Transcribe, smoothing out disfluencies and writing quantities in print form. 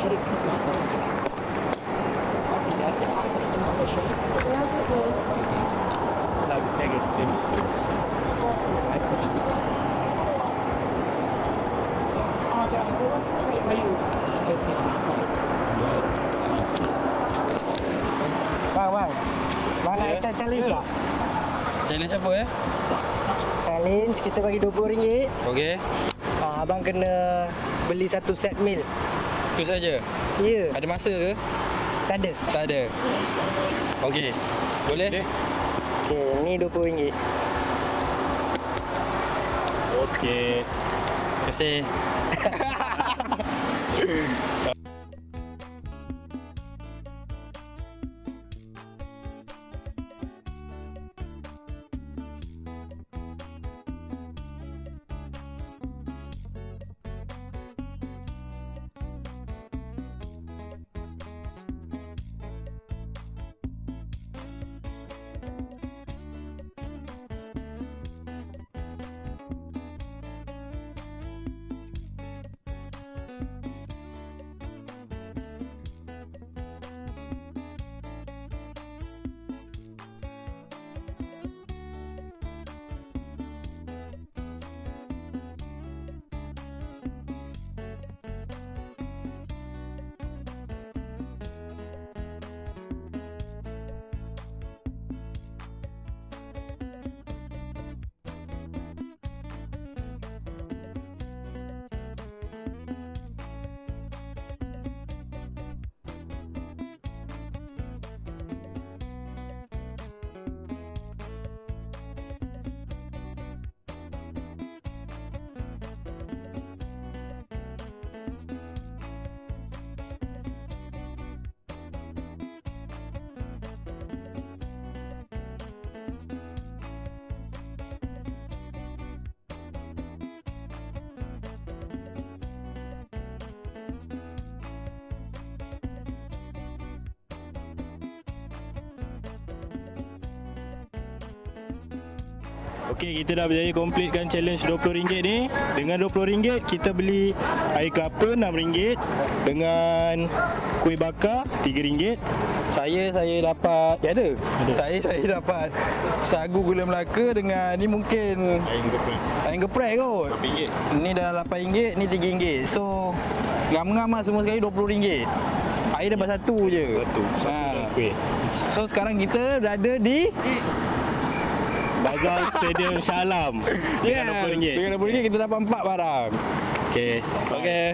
Bang, bang nak accept challenge tak? Challenge apa Challenge kita bagi RM20. Okey. Abang kena beli satu set meal. Itu saja. Ya. Ada masa ke? Tak ada. Tak ada. Okey. Boleh? Okey, ni RM20. Okey. Terima kasih. Okey, kita dah berjaya completekan challenge RM20 ni. Dengan RM20 kita beli air kelapa RM6, dengan kuih bakar RM3. Saya dapat ada. Saya dapat sagu gula Melaka dengan ni mungkin ayam geprek kot. RM8. Ni dah RM8, ni RM3. So ngam-ngam lah semua sekali RM20. Air dapat satu je. Satu dan kuih. So sekarang kita berada di Bazar Stadium Shah Alam. Dengan RM20. Dengan RM20 kita dapat 4 barang. Okey. Okey.